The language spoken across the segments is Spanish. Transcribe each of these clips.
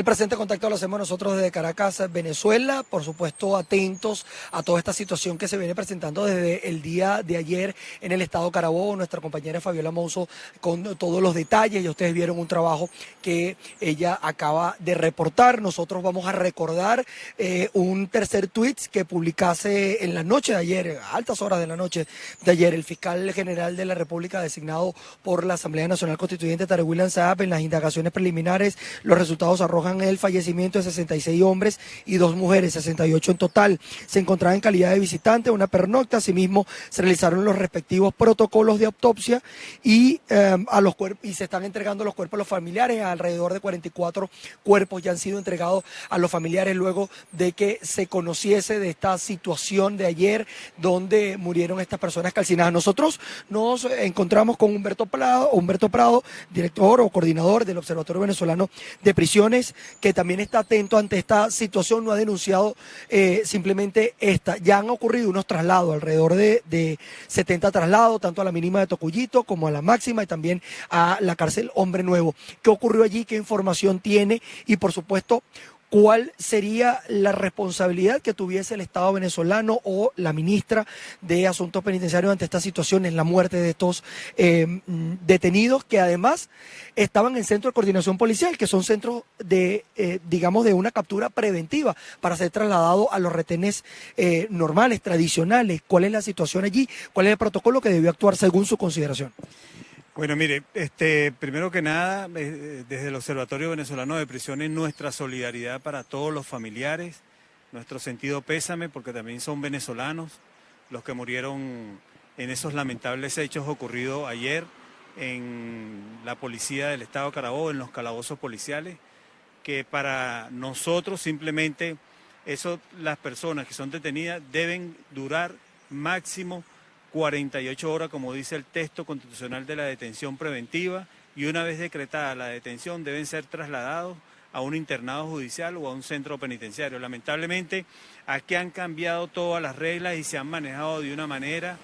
El presente contacto lo hacemos nosotros desde Caracas, Venezuela, por supuesto atentos a toda esta situación que se viene presentando desde el día de ayer en el estado Carabobo. Nuestra compañera Fabiola Mouzo con todos los detalles, y ustedes vieron un trabajo que ella acaba de reportar. Nosotros vamos a recordar un tercer tuit que publicase en la noche de ayer, a altas horas de la noche de ayer, el fiscal general de la República designado por la Asamblea Nacional Constituyente, Tarek William Saab. En las indagaciones preliminares, los resultados arrojan el fallecimiento de 66 hombres y 2 mujeres, 68 en total. Se encontraba en calidad de visitante, una pernocta. Asimismo, se realizaron los respectivos protocolos de autopsia y se están entregando los cuerpos a los familiares. Alrededor de 44 cuerpos ya han sido entregados a los familiares luego de que se conociese de esta situación de ayer donde murieron estas personas calcinadas. Nosotros nos encontramos con Humberto Prado, director o coordinador del Observatorio Venezolano de Prisiones, que también está atento ante esta situación. No ha denunciado simplemente esta. Ya han ocurrido unos traslados, alrededor de 70 traslados, tanto a la mínima de Tocuyito como a la máxima y también a la cárcel Hombre Nuevo. ¿Qué ocurrió allí? ¿Qué información tiene? Y por supuesto, ¿cuál sería la responsabilidad que tuviese el Estado venezolano o la ministra de Asuntos Penitenciarios ante esta situación, en la muerte de estos detenidos, que además estaban en centros de coordinación policial, que son centros de, digamos, de una captura preventiva para ser trasladados a los retenes normales, tradicionales? ¿Cuál es la situación allí? ¿Cuál es el protocolo que debió actuar según su consideración? Bueno, mire, primero que nada, desde el Observatorio Venezolano de Prisiones, nuestra solidaridad para todos los familiares, nuestro sentido pésame, porque también son venezolanos los que murieron en esos lamentables hechos ocurridos ayer en la policía del estado Carabobo, en los calabozos policiales, que para nosotros simplemente las personas que son detenidas deben durar máximo 48 horas, como dice el texto constitucional de la detención preventiva, y una vez decretada la detención deben ser trasladados a un internado judicial o a un centro penitenciario. Lamentablemente, aquí han cambiado todas las reglas y se han manejado de una manera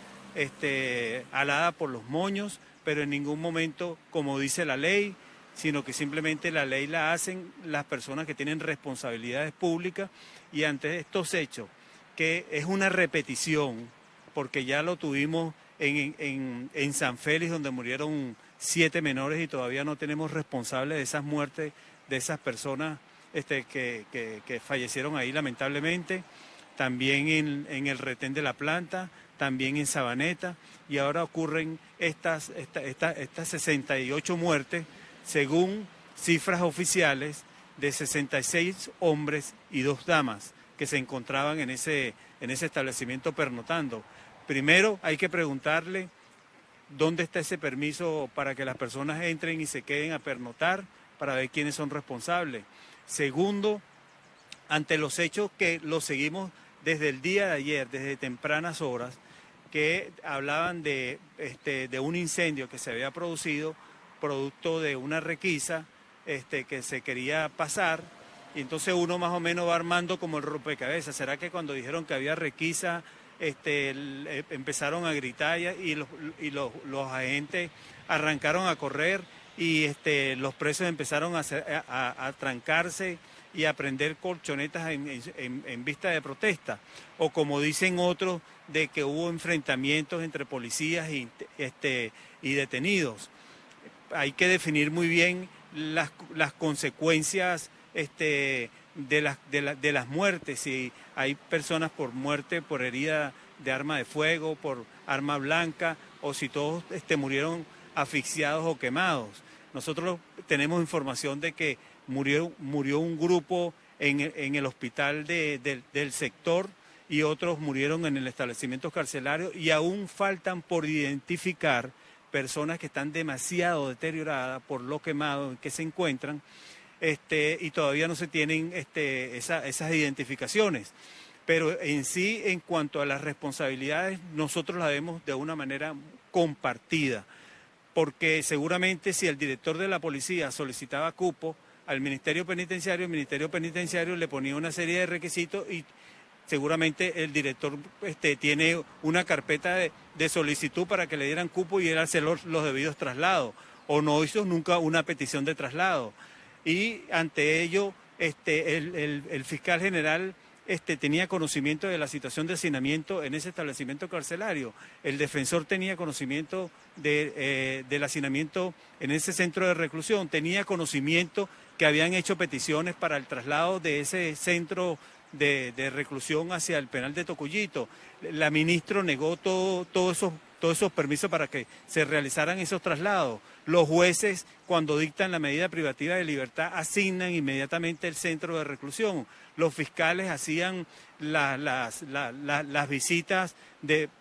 alada por los moños, pero en ningún momento como dice la ley, sino que simplemente la ley la hacen las personas que tienen responsabilidades públicas, y ante estos hechos, que es una repetición, porque ya lo tuvimos en San Félix, donde murieron 7 menores y todavía no tenemos responsables de esas muertes de esas personas que fallecieron ahí lamentablemente. También en el retén de La Planta, también en Sabaneta, y ahora ocurren estas 68 muertes, según cifras oficiales, de 66 hombres y 2 damas que se encontraban en ese establecimiento pernotando. Primero hay que preguntarle dónde está ese permiso para que las personas entren y se queden a pernotar, para ver quiénes son responsables. Segundo, ante los hechos que los seguimos desde el día de ayer, desde tempranas horas, que hablaban de un incendio que se había producido producto de una requisa que se quería pasar, y entonces uno más o menos va armando como el rompecabezas. ¿Será que cuando dijeron que había requisa empezaron a gritar y los agentes arrancaron a correr y los presos empezaron a trancarse y a prender colchonetas en vista de protesta? O como dicen otros, de que hubo enfrentamientos entre policías y detenidos. Hay que definir muy bien las consecuencias de las muertes, si hay personas por muerte, por herida de arma de fuego, por arma blanca, o si todos murieron asfixiados o quemados. Nosotros tenemos información de que murió un grupo en el hospital del sector, y otros murieron en el establecimiento carcelario, y aún faltan por identificar personas que están demasiado deterioradas por lo quemado en que se encuentran, y todavía no se tienen esas identificaciones. Pero en sí, en cuanto a las responsabilidades, nosotros las vemos de una manera compartida, porque seguramente si el director de la policía solicitaba cupo al Ministerio Penitenciario, el Ministerio Penitenciario le ponía una serie de requisitos, y seguramente el director tiene una carpeta de solicitud para que le dieran cupo y él hace los debidos traslados, o no hizo nunca una petición de traslado. Y ante ello el fiscal general tenía conocimiento de la situación de hacinamiento en ese establecimiento carcelario. El defensor tenía conocimiento del hacinamiento en ese centro de reclusión, tenía conocimiento que habían hecho peticiones para el traslado de ese centro de reclusión hacia el penal de Tocuyito. La ministra negó todos esos permisos para que se realizaran esos traslados. Los jueces, cuando dictan la medida privativa de libertad, asignan inmediatamente el centro de reclusión. Los fiscales hacían las visitas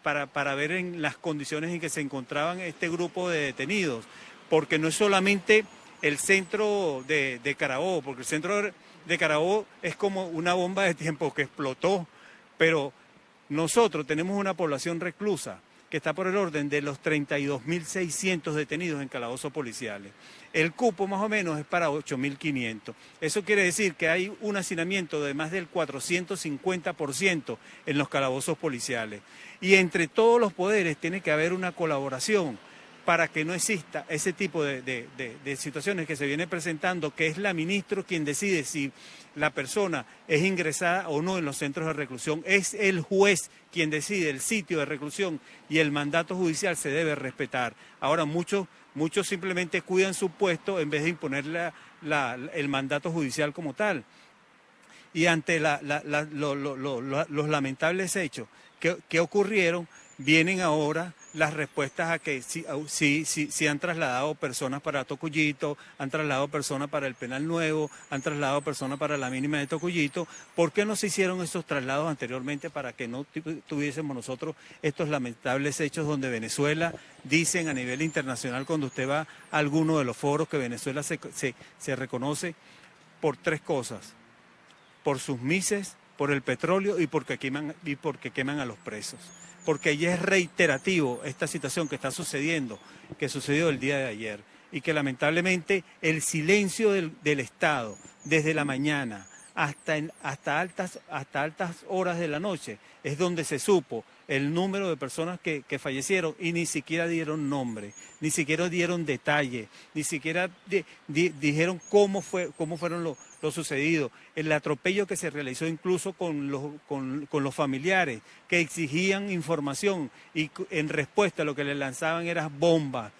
para ver en las condiciones en que se encontraban este grupo de detenidos, porque no es solamente el centro de Carabobo, porque el centro de Carabobo es como una bomba de tiempo que explotó, pero nosotros tenemos una población reclusa que está por el orden de los 32.600 detenidos en calabozos policiales. El cupo más o menos es para 8.500. Eso quiere decir que hay un hacinamiento de más del 450% en los calabozos policiales. Y entre todos los poderes tiene que haber una colaboración para que no exista ese tipo de situaciones que se viene presentando, que es la ministra quien decide si la persona es ingresada o no en los centros de reclusión. Es el juez quien decide el sitio de reclusión y el mandato judicial se debe respetar. Ahora muchos simplemente cuidan su puesto en vez de imponer el mandato judicial como tal. Y ante los lamentables hechos que ocurrieron, vienen ahora las respuestas a que sí han trasladado personas para Tocuyito, han trasladado personas para el penal nuevo, han trasladado personas para la mínima de Tocuyito. ¿Por qué no se hicieron esos traslados anteriormente para que no tuviésemos nosotros estos lamentables hechos donde Venezuela, dicen a nivel internacional, cuando usted va a alguno de los foros, que Venezuela se reconoce por tres cosas: por sus mises, por el petróleo y porque queman a los presos? Porque ya es reiterativo esta situación que está sucediendo, que sucedió el día de ayer, y que lamentablemente el silencio del Estado, desde la mañana hasta altas horas de la noche, es donde se supo el número de personas que fallecieron, y ni siquiera dieron nombre, ni siquiera dieron detalle, ni siquiera dijeron cómo fueron lo sucedido. El atropello que se realizó incluso con los familiares que exigían información, y en respuesta a lo que les lanzaban eran bombas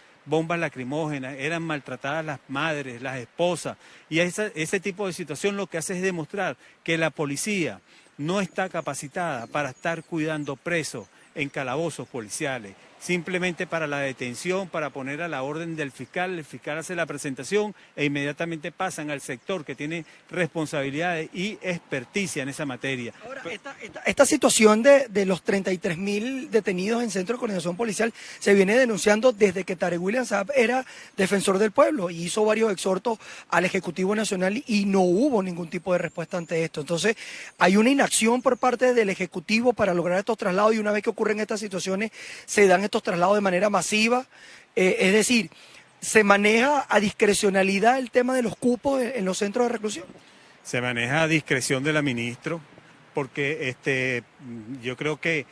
lacrimógenas, eran maltratadas las madres, las esposas, y ese tipo de situación lo que hace es demostrar que la policía no está capacitada para estar cuidando presos en calabozos policiales, simplemente para la detención, para poner a la orden del fiscal. El fiscal hace la presentación e inmediatamente pasan al sector que tiene responsabilidades y experticia en esa materia. Ahora, esta situación de los 33.000 detenidos en Centro de Coordinación Policial se viene denunciando desde que Tarek William Saab era defensor del pueblo y hizo varios exhortos al Ejecutivo Nacional y no hubo ningún tipo de respuesta ante esto. Entonces, hay una inacción por parte del Ejecutivo para lograr estos traslados, y una vez que ocurren estas situaciones se dan estos traslados de manera masiva. Es decir, ¿se maneja a discrecionalidad el tema de los cupos en los centros de reclusión? Se maneja a discreción de la ministra, porque yo creo que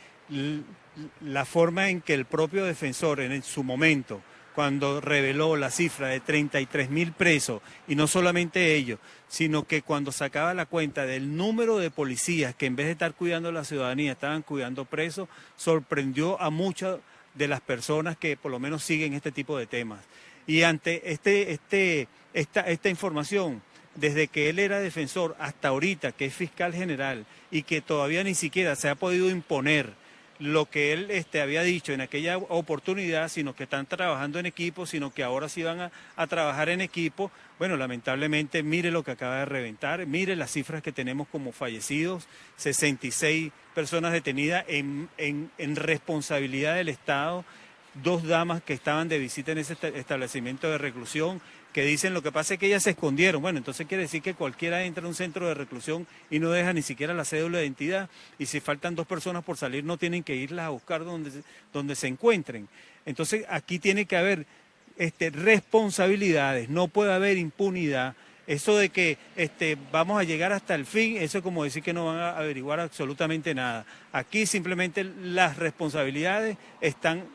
la forma en que el propio defensor en su momento, cuando reveló la cifra de 33.000 presos, y no solamente ellos, sino que cuando sacaba la cuenta del número de policías que en vez de estar cuidando a la ciudadanía estaban cuidando presos, sorprendió a muchas de las personas que por lo menos siguen este tipo de temas. Y ante esta información, desde que él era defensor hasta ahorita, que es fiscal general, y que todavía ni siquiera se ha podido imponer lo que él había dicho en aquella oportunidad, sino que están trabajando en equipo, sino que ahora sí van a trabajar en equipo. Bueno, lamentablemente, mire lo que acaba de reventar, mire las cifras que tenemos como fallecidos: 66 personas detenidas en responsabilidad del Estado, 2 damas que estaban de visita en ese establecimiento de reclusión, que dicen lo que pasa es que ellas se escondieron. Bueno, entonces quiere decir que cualquiera entra a un centro de reclusión y no deja ni siquiera la cédula de identidad, y si faltan 2 personas por salir no tienen que irlas a buscar donde se encuentren. Entonces aquí tiene que haber responsabilidades, no puede haber impunidad. Eso de que vamos a llegar hasta el fin, eso es como decir que no van a averiguar absolutamente nada. Aquí simplemente las responsabilidades están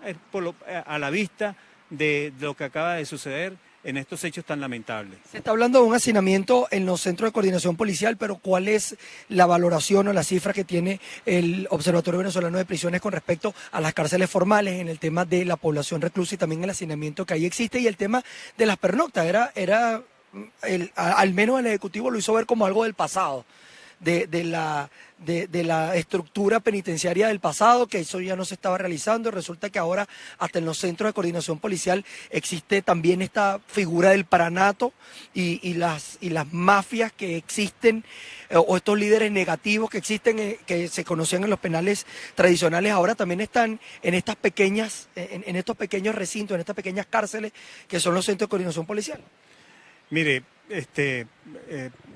a la vista de lo que acaba de suceder en estos hechos tan lamentables. Se está hablando de un hacinamiento en los centros de coordinación policial, pero ¿cuál es la valoración o la cifra que tiene el Observatorio Venezolano de Prisiones con respecto a las cárceles formales en el tema de la población reclusa y también el hacinamiento que ahí existe y el tema de las pernoctas? Al menos el Ejecutivo lo hizo ver como algo del pasado, de la estructura penitenciaria del pasado, que eso ya no se estaba realizando. Resulta que ahora hasta en los centros de coordinación policial existe también esta figura del paranato y las mafias que existen, o estos líderes negativos que existen, que se conocían en los penales tradicionales, ahora también están en estas pequeñas, en estos pequeños recintos, en estas pequeñas cárceles que son los centros de coordinación policial. Mire,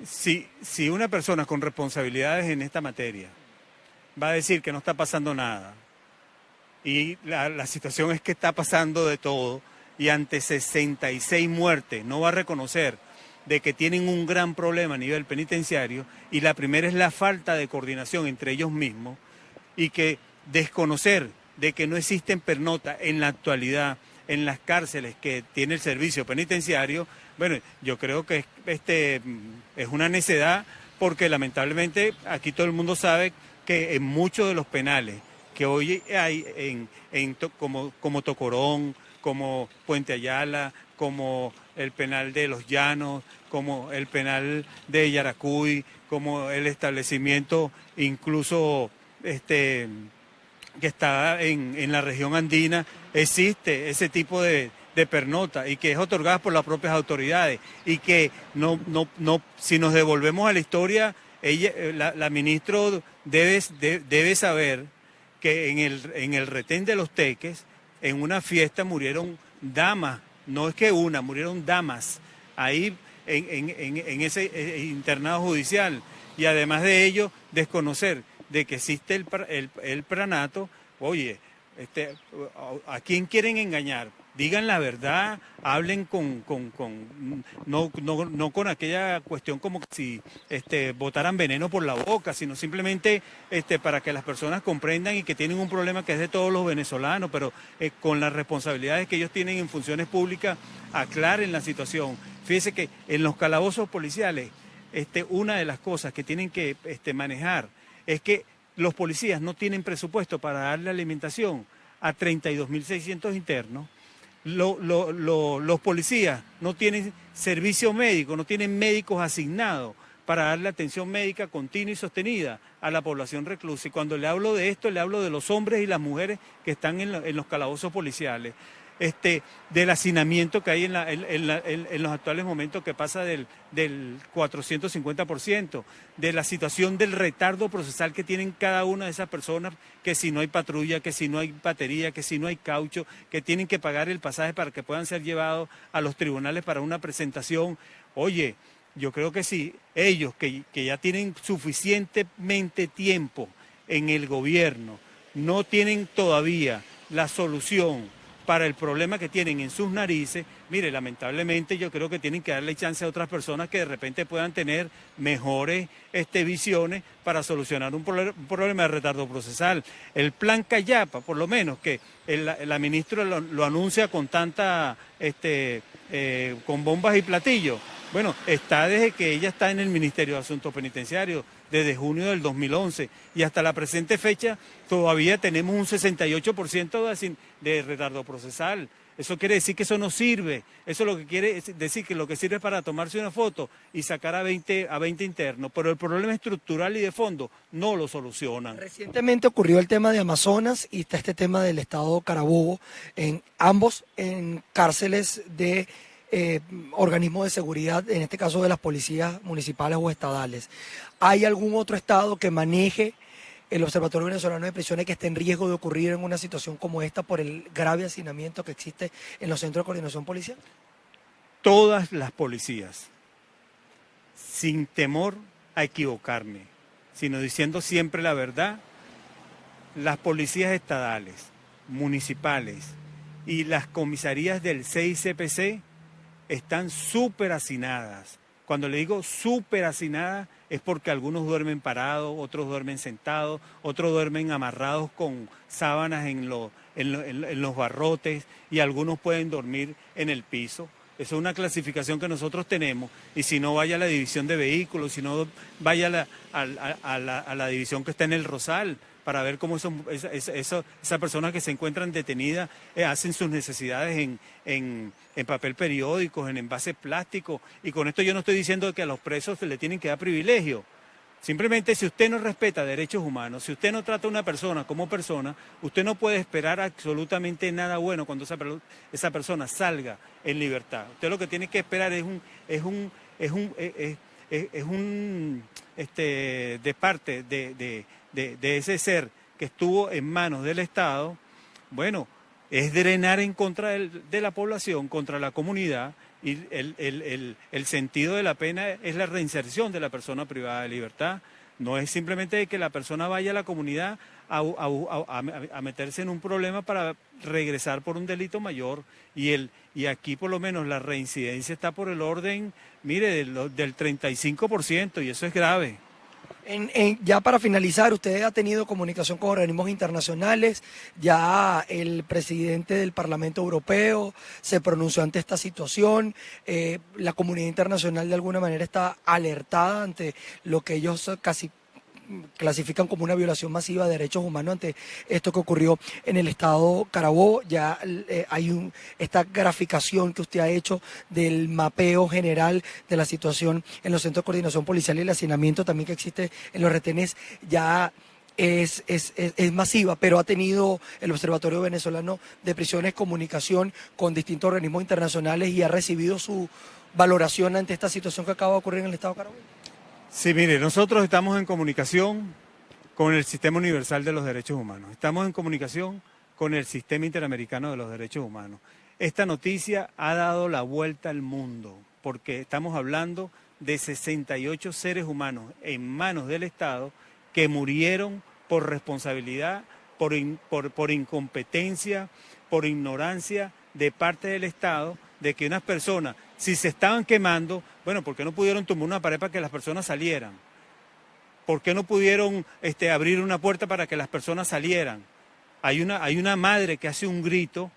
si una persona con responsabilidades en esta materia va a decir que no está pasando nada, y la situación es que está pasando de todo, y ante 66 muertes no va a reconocer de que tienen un gran problema a nivel penitenciario, y la primera es la falta de coordinación entre ellos mismos, y que desconocer de que no existen pernotas en la actualidad en las cárceles que tiene el servicio penitenciario. Bueno, yo creo que es una necedad, porque lamentablemente aquí todo el mundo sabe que en muchos de los penales que hoy hay como Tocorón, como Puente Ayala, como el penal de Los Llanos, como el penal de Yaracuy, como el establecimiento incluso que está en la región andina, existe ese tipo de pernota, y que es otorgada por las propias autoridades, y que si nos devolvemos a la historia, la ministra debe saber que en el retén de Los Teques, en una fiesta murieron damas, no es que una, murieron damas ahí en ese internado judicial, y además de ello desconocer de que existe el pranato. Oye, ¿a quién quieren engañar? Digan la verdad, hablen no con aquella cuestión como que si botaran veneno por la boca, sino simplemente para que las personas comprendan y que tienen un problema que es de todos los venezolanos, pero con las responsabilidades que ellos tienen en funciones públicas, aclaren la situación. Fíjese que en los calabozos policiales, una de las cosas que tienen que manejar es que los policías no tienen presupuesto para darle alimentación a 32.600 internos. Los policías no tienen servicio médico, no tienen médicos asignados para darle atención médica continua y sostenida a la población reclusa. Y cuando le hablo de esto, le hablo de los hombres y las mujeres que están en los calabozos policiales. Del hacinamiento que hay en los actuales momentos, que pasa del 450%, de la situación del retardo procesal que tienen cada una de esas personas, que si no hay patrulla, que si no hay batería, que si no hay caucho, que tienen que pagar el pasaje para que puedan ser llevados a los tribunales para una presentación. Oye, yo creo que si ellos, que ya tienen suficientemente tiempo en el gobierno, no tienen todavía la solución para el problema que tienen en sus narices, mire, lamentablemente yo creo que tienen que darle chance a otras personas que de repente puedan tener mejores visiones para solucionar un problema de retardo procesal. El plan Cayapa, por lo menos, que la ministra lo anuncia con con bombas y platillos. Bueno, está desde que ella está en el Ministerio de Asuntos Penitenciarios, desde junio del 2011, y hasta la presente fecha todavía tenemos un 68% de retardo procesal. Eso quiere decir que eso no sirve. Eso lo que quiere decir que lo que sirve es para tomarse una foto y sacar a 20 internos, pero el problema estructural y de fondo no lo solucionan. Recientemente ocurrió el tema de Amazonas y está este tema del estado Carabobo, ambos en cárceles de organismos de seguridad, en este caso de las policías municipales o estadales. ¿Hay algún otro estado que maneje el Observatorio Venezolano de Prisiones que esté en riesgo de ocurrir en una situación como esta por el grave hacinamiento que existe en los centros de coordinación policial? Todas las policías, sin temor a equivocarme, sino diciendo siempre la verdad, las policías estadales, municipales y las comisarías del CICPC están súper hacinadas. Cuando le digo súper hacinadas es porque algunos duermen parados, otros duermen sentados, otros duermen amarrados con sábanas en los barrotes, y algunos pueden dormir en el piso. Eso es una clasificación que nosotros tenemos, y si no, vaya a la división de vehículos, si no, vaya a la división que está en el Rosal, para ver cómo esas personas que se encuentran detenidas hacen sus necesidades en papel periódico, en envases plásticos. Y con esto yo no estoy diciendo que a los presos se le tienen que dar privilegios. Simplemente, si usted no respeta derechos humanos, si usted no trata a una persona como persona, usted no puede esperar absolutamente nada bueno cuando esa persona salga en libertad. Usted lo que tiene que esperar de parte de ese ser que estuvo en manos del Estado, bueno, es drenar en contra de la población, contra la comunidad. Y el sentido de la pena es la reinserción de la persona privada de libertad. No es simplemente que la persona vaya a la comunidad a meterse en un problema para regresar por un delito mayor. Y aquí por lo menos la reincidencia está por el orden, mire, del 35%, y eso es grave. Ya para finalizar, usted ha tenido comunicación con organismos internacionales, ya el presidente del Parlamento Europeo se pronunció ante esta situación, la comunidad internacional de alguna manera está alertada ante lo que ellos casi clasifican como una violación masiva de derechos humanos ante esto que ocurrió en el estado Carabobo. Ya hay esta graficación que usted ha hecho del mapeo general de la situación en los centros de coordinación policial y el hacinamiento también que existe en los retenes ya es masiva, pero ha tenido el Observatorio Venezolano de Prisiones comunicación con distintos organismos internacionales y ha recibido su valoración ante esta situación que acaba de ocurrir en el estado Carabobo. Sí, mire, nosotros estamos en comunicación con el Sistema Universal de los Derechos Humanos, estamos en comunicación con el Sistema Interamericano de los Derechos Humanos. Esta noticia ha dado la vuelta al mundo, porque estamos hablando de 68 seres humanos en manos del Estado que murieron por responsabilidad, por incompetencia, por ignorancia de parte del Estado, de que unas personas, si se estaban quemando, bueno, ¿por qué no pudieron tumbar una pared para que las personas salieran? ¿Por qué no pudieron abrir una puerta para que las personas salieran? Hay una madre que hace un grito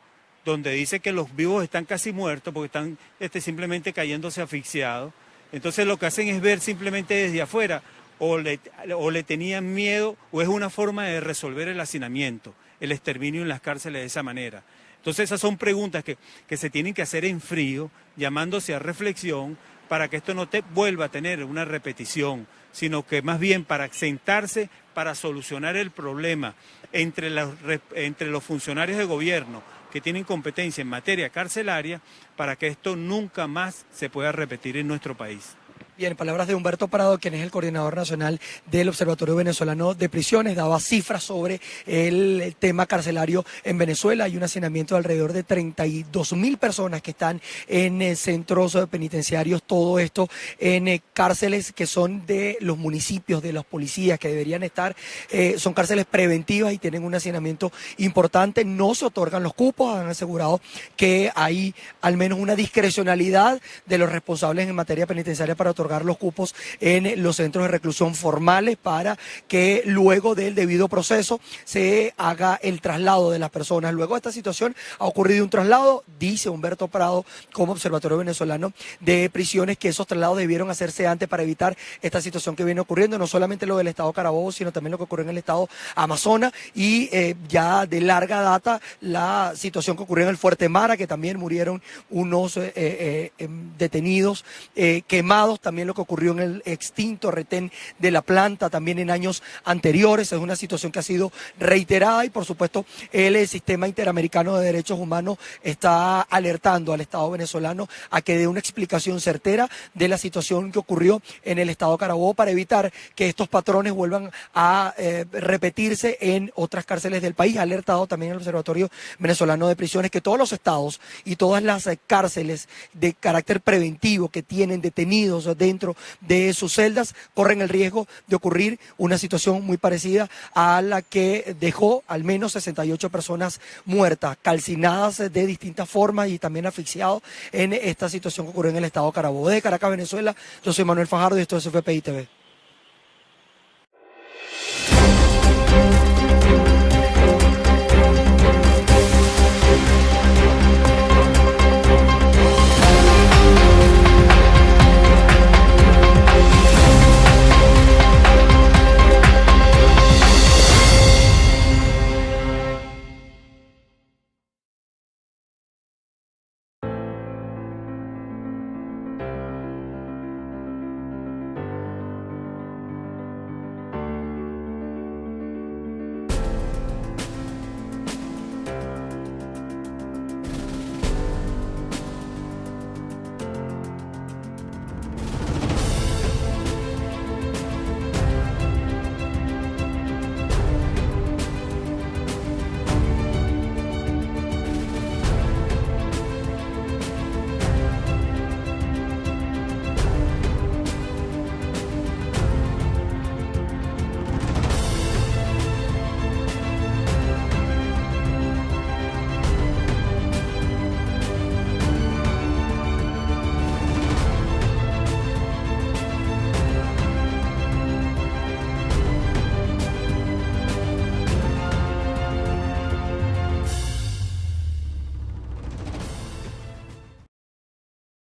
donde dice que los vivos están casi muertos porque están simplemente cayéndose asfixiados. Entonces lo que hacen es ver simplemente desde afuera o le tenían miedo, o es una forma de resolver el hacinamiento, el exterminio en las cárceles de esa manera. Entonces esas son preguntas que se tienen que hacer en frío, llamándose a reflexión, para que esto no vuelva a tener una repetición, sino que más bien para sentarse, para solucionar el problema entre los funcionarios de gobierno que tienen competencia en materia carcelaria, para que esto nunca más se pueda repetir en nuestro país. Bien, en palabras de Humberto Prado, quien es el coordinador nacional del Observatorio Venezolano de Prisiones, daba cifras sobre el tema carcelario en Venezuela. Hay un hacinamiento de alrededor de 32.000 personas que están en centros penitenciarios, todo esto en cárceles que son de los municipios, de los policías que deberían estar, son cárceles preventivas y tienen un hacinamiento importante. No se otorgan los cupos, han asegurado que hay al menos una discrecionalidad de los responsables en materia penitenciaria para otorgar los cupos en los centros de reclusión formales para que luego del debido proceso se haga el traslado de las personas. Luego de esta situación ha ocurrido un traslado, dice Humberto Prado como Observatorio Venezolano de Prisiones, que esos traslados debieron hacerse antes para evitar esta situación que viene ocurriendo, no solamente lo del estado Carabobo, sino también lo que ocurrió en el estado Amazonas y ya de larga data la situación que ocurrió en el Fuerte Mara, que también murieron unos detenidos quemados, también lo que ocurrió en el extinto retén de La Planta, también en años anteriores. Es una situación que ha sido reiterada y por supuesto el Sistema Interamericano de Derechos Humanos está alertando al Estado venezolano a que dé una explicación certera de la situación que ocurrió en el estado Carabobo para evitar que estos patrones vuelvan a repetirse en otras cárceles del país. Ha alertado también el Observatorio Venezolano de Prisiones que todos los estados y todas las cárceles de carácter preventivo que tienen detenidos dentro de sus celdas corren el riesgo de ocurrir una situación muy parecida a la que dejó al menos 68 personas muertas, calcinadas de distintas formas y también asfixiados en esta situación que ocurrió en el estado Carabobo. De Caracas, Venezuela, yo soy Manuel Fajardo y esto es FPI TV.